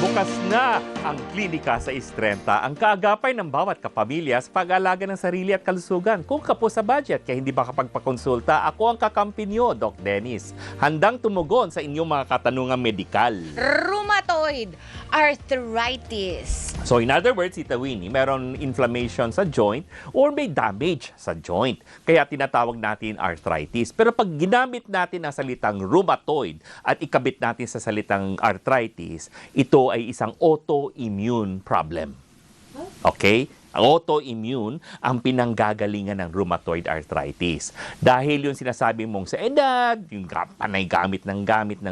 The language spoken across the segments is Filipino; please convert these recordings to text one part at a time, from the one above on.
Bukas na ang klinika sa Istrenta, ang kaagapay ng bawat kapamilya sa pag-aalaga ng sarili at kalusugan. Kung kapos sa budget kaya hindi makapagpakonsulta, ako ang kakampi niyo, Doc Dennis. Handang tumugon sa inyong mga katanungang medikal. Rheumatoid arthritis. So in other words, Tita Winnie, meron inflammation sa joint or may damage sa joint. Kaya tinatawag natin arthritis. Pero pag ginamit natin ang salitang rheumatoid at ikabit natin sa salitang arthritis, ito ay isang autoimmune problem. Okay? Ang autoimmune ang pinanggagalingan ng rheumatoid arthritis. Dahil yung sinasabi mong sa edad, yung panay gamit ng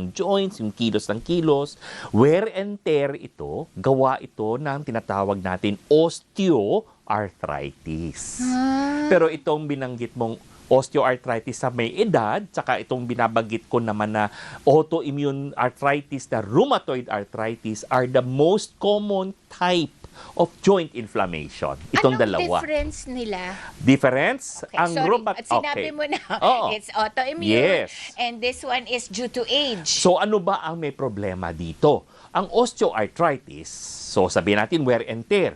joints, yung kilos ng kilos, wear and tear ito, gawa ito ng tinatawag natin osteoarthritis. Pero itong binanggit mong osteoarthritis sa may edad, tsaka itong binabanggit ko naman na autoimmune arthritis, na rheumatoid arthritis are the most common type of joint inflammation. Itong Anong dalawa. difference nila? Difference? Okay, Ang sorry. rheumat- At sinabi okay. mo na, Oo. it's autoimmune. Yes. And this one is due to age. So ano ba ang may problema dito? Ang osteoarthritis, so sabihin natin wear and tear.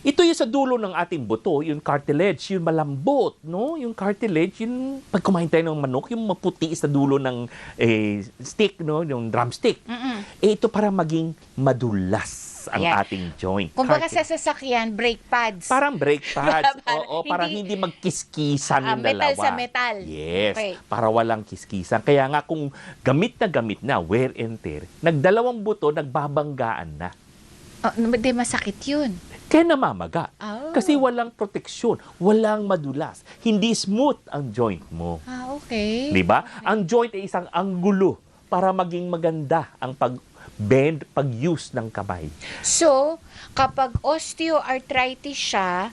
Ito yung sa dulo ng ating buto, yung cartilage, yung malambot, no? Yung cartilage, yung pag kumain tayo ng manok, yung maputi sa dulo ng stick, no? Yung drumstick. Ito para maging madulas ang Yeah. ating joint. Kung baka sa Cartilage. sasakyan, brake pads. Parang brake pads. Para Oo, para hindi magkiskisan yung metal dalawa. sa metal. Yes, Okay. para walang kiskisan. Kaya nga kung gamit na, wear and tear, nagdalawang buto, nagbabanggaan na. Di masakit yun. Kaya namamaga. Oh. Kasi walang proteksyon, walang madulas. Hindi smooth ang joint mo. Okay. Di ba? Ang joint ay isang anggulo para maging maganda ang pag-bend, pag-use ng kamay. So, kapag osteoarthritis siya,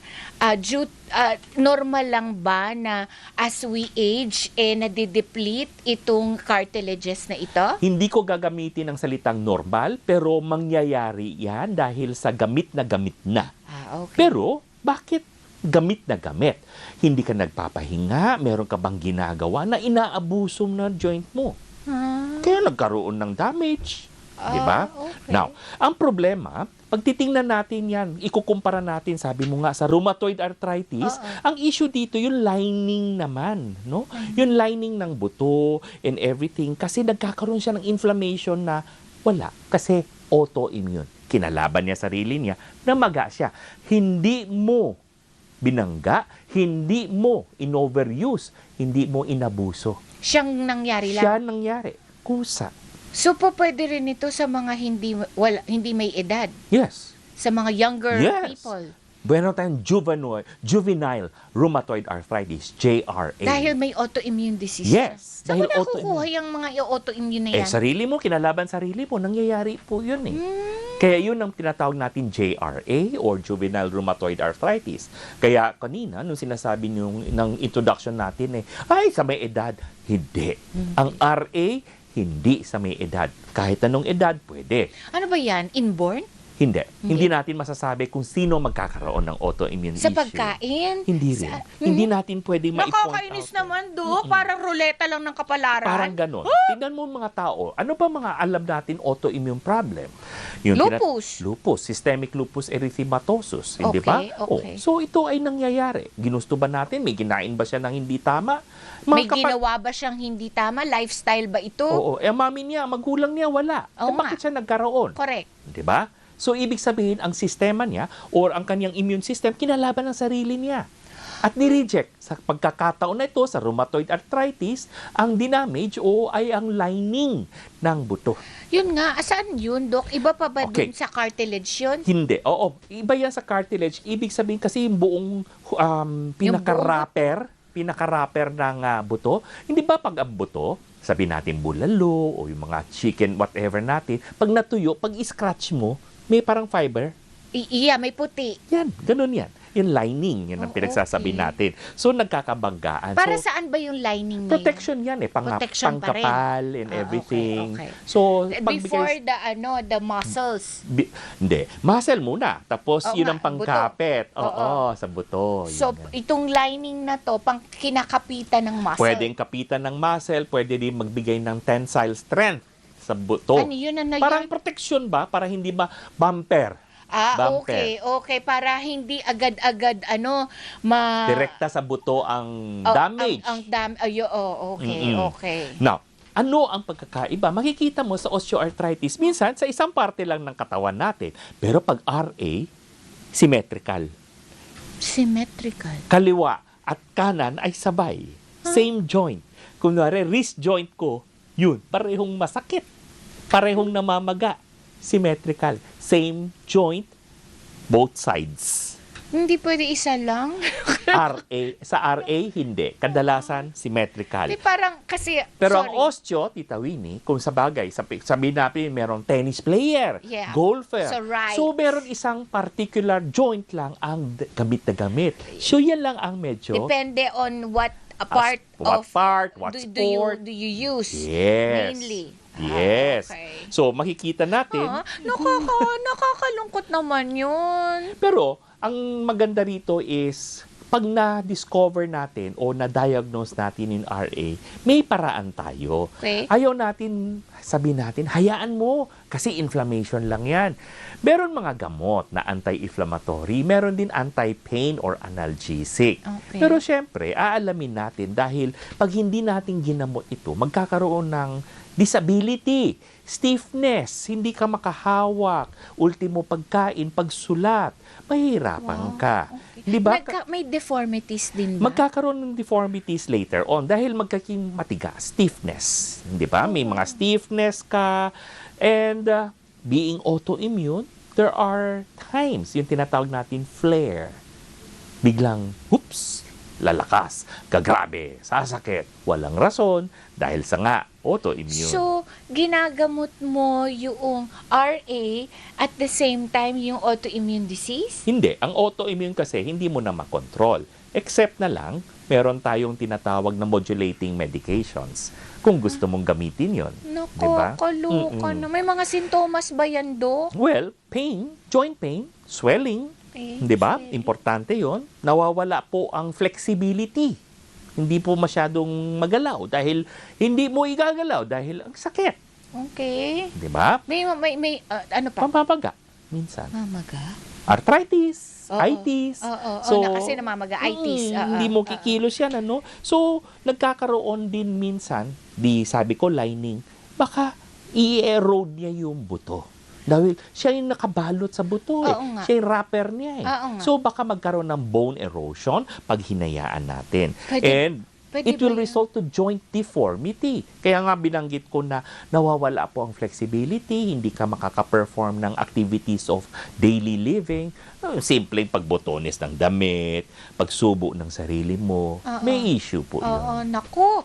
normal lang ba na as we age, nadideplete itong cartilages na ito? Hindi ko gagamitin ang salitang normal, pero mangyayari yan dahil sa gamit na. Okay. Pero, bakit gamit na gamit? Hindi ka nagpapahinga, meron ka bang ginagawa na inaabuso na joint mo? Kaya nagkaroon ng damage. Di ba? Okay. Now, ang problema, pag titingnan natin yan, ikukumpara natin, sabi mo nga, sa rheumatoid arthritis, ang issue dito, yung lining naman, no? Yung lining ng buto and everything, kasi nagkakaroon siya ng inflammation na wala, kasi autoimmune. Kinalaban niya sarili niya, namaga siya. Hindi mo binangga, hindi mo inoveruse, hindi mo inabuso. Siyang nangyari lang. Siya nangyari. Kusa. So, pwede rin ito sa mga hindi may edad, Yes. sa mga younger Yes. people. Bueno tayong juvenile rheumatoid arthritis, JRA. Dahil may autoimmune disease. Yes, Saan dahil mo nakukuha yung mga autoimmune na yan? sarili mo, kinalaban sarili mo, nangyayari po yun eh. Kaya yun ang tinatawag natin JRA or juvenile rheumatoid arthritis. Kaya kanina, nung sinasabi nyo ng introduction natin ay sa may edad, hindi. Ang RA, hindi sa may edad. Kahit anong edad, pwede. Ano ba yan? Inborn? Hindi. Hindi natin masasabi kung sino magkakaroon ng autoimmune Sa issue. pagkain? Hindi rin. Hindi natin pwede ma-point Nakakainis out. naman, Do. Parang ruleta lang ng kapalaran. Parang ganon. Tingnan mo mga tao, ano ba mga alam natin autoimmune problem? Yung Lupus. Lupus, systemic lupus erythematosus, hindi ba? Okay. So ito ay nangyayari. Ginusto ba natin? May ginain ba siya ng hindi tama? May ginawa ba siyang hindi tama? Lifestyle ba ito? Oo. Mami niya, magulang niya, wala. Oo nga. Bakit siya nagkaroon? Correct. Di ba? So, ibig sabihin, ang sistema niya or ang kanyang immune system, kinalaban ng sarili niya. At ni-reject. Sa pagkakataon na ito, sa rheumatoid arthritis, ang dinamage o ay ang lining ng buto. Yun nga, saan yun, Doc? Iba pa ba Okay. dun sa cartilage yun? Hindi. Oo. Iba yan sa cartilage. Ibig sabihin kasi yung buong pinaka-wrapper ng buto. Hindi ba pag ang buto, sabi natin bulalo o yung mga chicken, whatever natin, pag natuyo, pag i-scratch mo, may parang fiber. Iya, may puti. Yan, ganun yan. Yung lining, yan ang Oh, pinagsasabi okay. natin. So, nagkakabanggaan. Para so, saan ba yung lining na protection yan Protection pa rin. pangkapal and everything. Okay. So, yun? pagbigay- Before the muscles. hindi. Muscle muna. Tapos, Oo yun nga, ang pangkapit. buto. Oo, sa buto. So, Yun yan. itong lining na to, pang kinakapitan ng muscle. Pwedeng kapitan ng muscle, pwede din magbigay ng tensile strength sa buto. Ano yun na Parang proteksyon ba? Para hindi bumper. Bumper. Okay. Para hindi agad-agad, Direkta sa buto ang damage. Okay. Now, ano ang pagkakaiba? Makikita mo sa osteoarthritis, minsan sa isang parte lang ng katawan natin. Pero pag RA, symmetrical. Symmetrical. Kaliwa at kanan ay sabay. Same joint. Kunwari, wrist joint ko, yun, parehong masakit. Parehong namamaga. Symmetrical. Same joint, both sides. Hindi pwede isa lang. Sa RA, hindi. Kadalasan, symmetrical. Parang kasi, Pero sorry. ang osteo, Tita Winnie, kung sa bagay, sabihin natin, merong tennis player, Yeah. golfer. So, right. So, meron isang particular joint lang ang gamit na gamit. So, yan lang ang medyo... Depende on what part what of part, what do sport. you use Yes. mainly. Yes. Okay. So, makikita natin. Nakakalungkot naman yun. Pero, ang maganda rito is, pag na-discover natin o na-diagnose natin yung RA, may paraan tayo. Okay. Ayaw natin, sabihin natin, hayaan mo, kasi inflammation lang yan. Meron mga gamot na anti-inflammatory, meron din anti-pain or analgesic. Okay. Pero syempre, aalamin natin dahil pag hindi natin ginamot ito, magkakaroon ng disability, stiffness, hindi ka makahawak, ultimo pagkain, pagsulat, mahirapan ka. Okay. Di ba? May deformities din ba? Magkakaroon ng deformities later on dahil magkaking matigas, stiffness. Di ba? May mga stiffness ka and being autoimmune, there are times, yung tinatawag natin flare. Biglang, oops, lalakas, gagrabe, sasakit, walang rason dahil sa nga autoimmune. So, ginagamot mo yung RA at the same time yung autoimmune disease? Hindi. Ang autoimmune kasi, hindi mo na makontrol. Except na lang, meron tayong tinatawag na modulating medications. Kung gusto mong gamitin yon, Naku, diba? kaloka na. May mga sintomas ba yan, Dok? Well, pain, joint pain, swelling, Eh, di ba? swelling. Importante yon. Nawawala po ang flexibility. Hindi po masyadong magalaw dahil hindi mo igagalaw dahil ang sakit. Okay. Di ba? May ano pa? Pamamaga, minsan. Mamaga? Arthritis, Oo. itis. Oo, kasi namamaga, itis. Hindi mo kikilos yan, ano? So, nagkakaroon din minsan, sabi ko, lining, baka i-erode niya yung buto. Dahil siya yung nakabalot sa buto eh. Oo nga. Siya yung wrapper niya eh. Oo nga. So, baka magkaroon ng bone erosion pag hinayaan natin. Pwede It ba will yun? result to joint deformity. Kaya nga binanggit ko na nawawala po ang flexibility, hindi ka makaka-perform ng activities of daily living. Simpleng pagbotones ng damit, pagsubo ng sarili mo. Oo. May issue po yun. Oo, naku.